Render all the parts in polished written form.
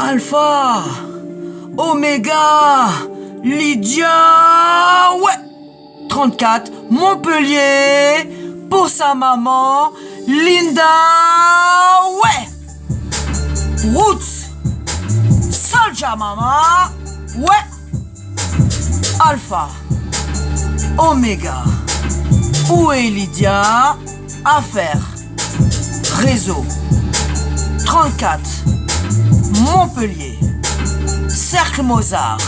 Alpha, Oméga, Lydia, ouais. 34, Montpellier, pour sa maman, Linda, ouais. Roots, Soldier Mama, ouais. Alpha, Oméga, où est Lydia? Affaire, réseau, 34, Montpellier, Cercle Mozart,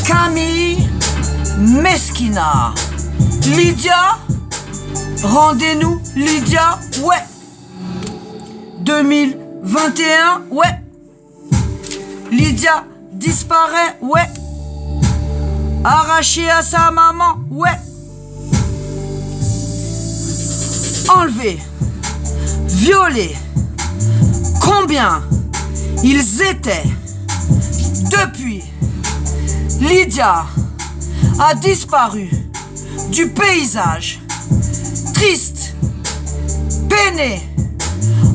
Camille, Mesquina, Lydia, rendez-nous, Lydia, ouais. 2021, ouais. Lydia disparaît, ouais. Arrachée à sa maman, ouais. Enlevé, violé. Combien ils étaient depuis Lydia a disparu du paysage, triste, peinée,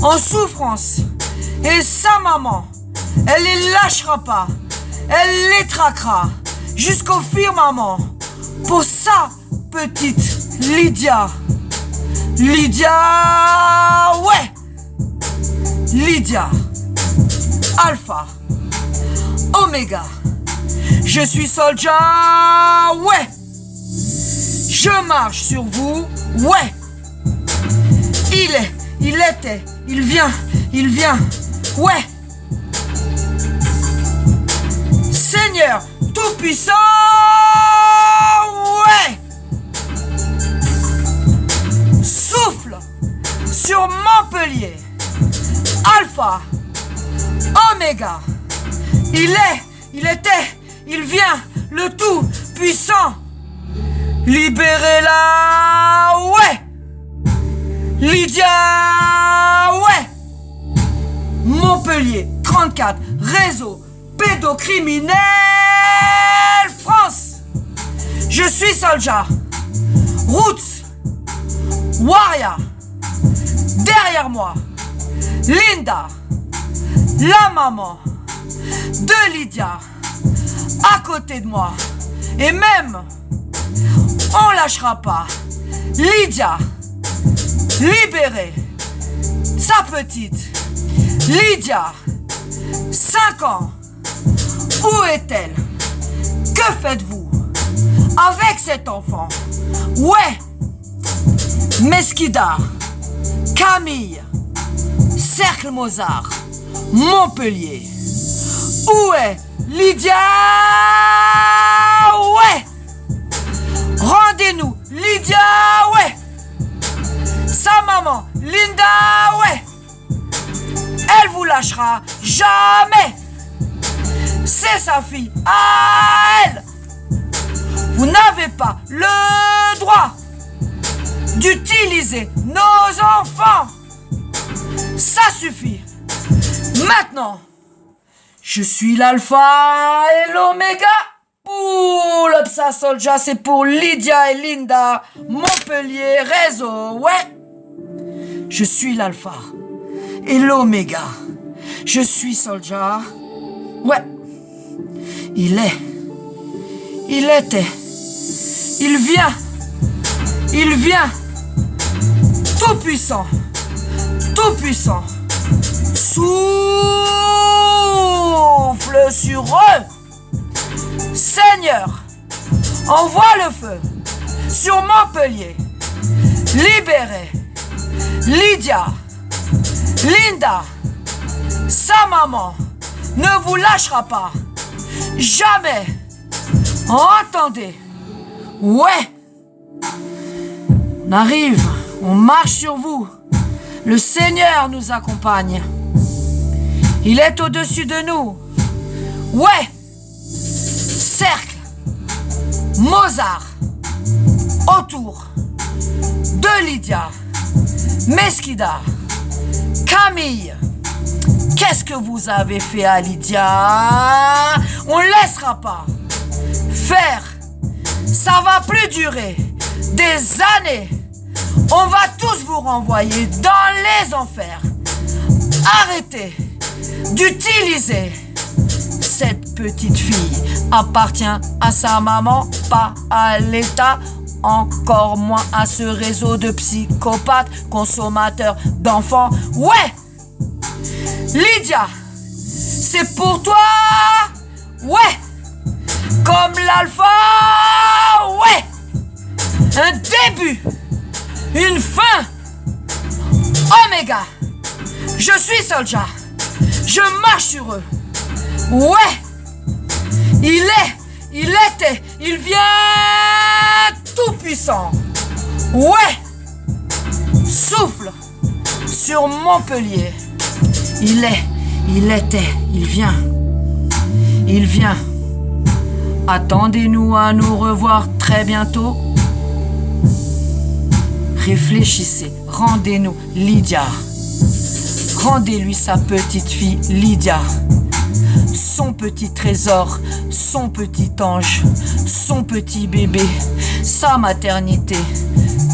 en souffrance, et sa maman, elle les lâchera pas, elle les traquera jusqu'au firmament pour sa petite Lydia. Lydia, ouais. Lydia, Alpha, Oméga, je suis Soldier, ouais. Je marche sur vous, ouais. Il était, il vient, ouais. Seigneur tout-puissant, ouais. Souffle sur Montpellier. Alpha, Oméga, il était, il vient, le tout puissant. Libérez-la, ouais. Lydia, ouais. Montpellier, 34, réseau pédocriminel France. Je suis Soldier. Roots, Waria, derrière moi. Linda, la maman de Lydia, à côté de moi. Et même, on lâchera pas. Lydia, libérée, sa petite. Lydia, 5 ans. Où est-elle? Que faites-vous avec cet enfant? Ouais. Mesquida, Camille, Cercle Mozart, Montpellier. Où est Lydia? Ouais. Rendez-nous, Lydia, ouais. Sa maman, Linda, ouais. Elle vous lâchera jamais. C'est sa fille à elle. Vous n'avez pas le droit d'utiliser nos enfants. Ça suffit. Maintenant, je suis l'alpha et l'oméga. Ouh, l'Opsa Soldier, c'est pour Lydia et Linda. Montpellier, réseau, ouais. Je suis l'alpha et l'oméga. Je suis Soldier. Ouais. Il était. Il vient. Tout puissant. Souffle sur eux. Seigneur, envoie le feu sur Montpellier. Libérez Lydia, Linda, sa maman ne vous lâchera pas. Jamais. Entendez? Ouais. On arrive, on marche sur vous. Le Seigneur nous accompagne. Il est au-dessus de nous. Ouais. Cercle. Mozart. Autour de Lydia. Mesquida. Camille. Qu'est-ce que vous avez fait à Lydia? On ne laissera pas faire. Ça va plus durer des années. On va tous vous renvoyer dans les enfers. Arrêtez d'utiliser. Cette petite fille appartient à sa maman, pas à l'État, encore moins à ce réseau de psychopathes, consommateurs d'enfants. Ouais! Lydia, c'est pour toi! Ouais! Comme l'alpha! Ouais! Un début! Une fin! Oméga! Je suis Soldier! Je marche sur eux! Ouais! Il était, il vient tout puissant! Ouais! Souffle sur Montpellier! Il était, il vient. Il vient. Attendez-nous à nous revoir très bientôt. Réfléchissez, rendez-nous Lydia. Rendez-lui sa petite fille Lydia. Son petit trésor, son petit ange, son petit bébé, sa maternité.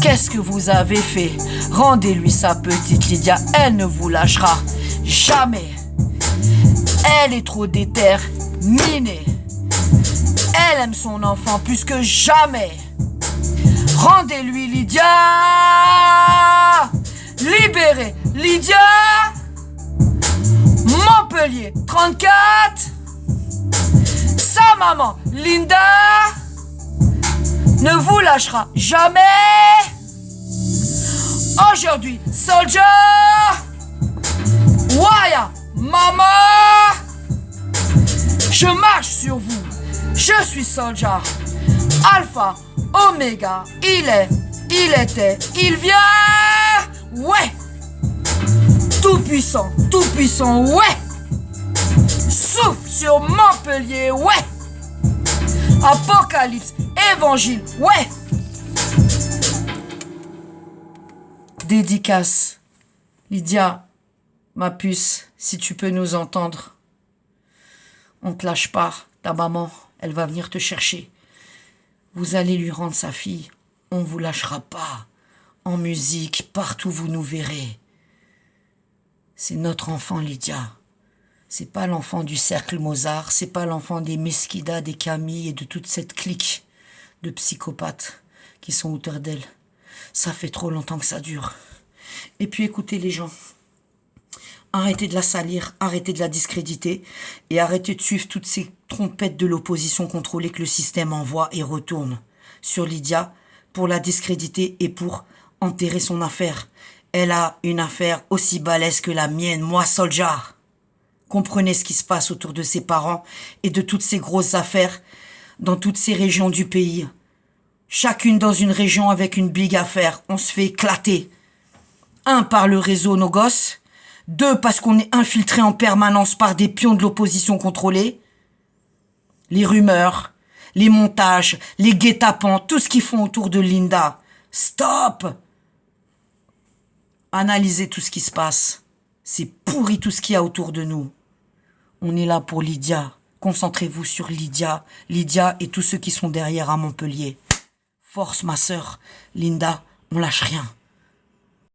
Qu'est-ce que vous avez fait? Rendez-lui sa petite Lydia, elle ne vous lâchera jamais. Elle est trop déterminée. Elle aime son enfant plus que jamais. Rendez-lui Lydia. Libérez Lydia. Montpellier 34. Sa maman Linda ne vous lâchera jamais. Aujourd'hui Soldier. Waya maman. Je marche sur vous. Je suis Soldier. Alpha, Oméga. Il était, il vient. Ouais. Tout puissant, ouais. Souffle sur Montpellier, ouais. Apocalypse, évangile, ouais. Dédicace. Lydia, ma puce, si tu peux nous entendre. On te lâche pas, ta maman, elle va venir te chercher. Vous allez lui rendre sa fille, on vous lâchera pas. En musique, partout vous nous verrez. C'est notre enfant, Lydia. C'est pas l'enfant du cercle Mozart, c'est pas l'enfant des Mesquida, des Camille et de toute cette clique de psychopathes qui sont autour d'elle. Ça fait trop longtemps que ça dure. Et puis écoutez les gens. Arrêtez de la salir, arrêtez de la discréditer et arrêtez de suivre toutes ces trompettes de l'opposition contrôlée que le système envoie et retourne sur Lydia pour la discréditer et pour enterrer son affaire. Elle a une affaire aussi balèze que la mienne, moi Soldier. Comprenez ce qui se passe autour de ses parents et de toutes ces grosses affaires dans toutes ces régions du pays. Chacune dans une région avec une big affaire. On se fait éclater. 1, par le réseau Nos Gosses. 2, parce qu'on est infiltré en permanence par des pions de l'opposition contrôlée. Les rumeurs, les montages, les guet-apens, tout ce qu'ils font autour de Linda. Stop! Analysez tout ce qui se passe. C'est pourri tout ce qu'il y a autour de nous. On est là pour Lydia. Concentrez-vous sur Lydia. Lydia et tous ceux qui sont derrière à Montpellier. Force, ma sœur. Linda, on lâche rien.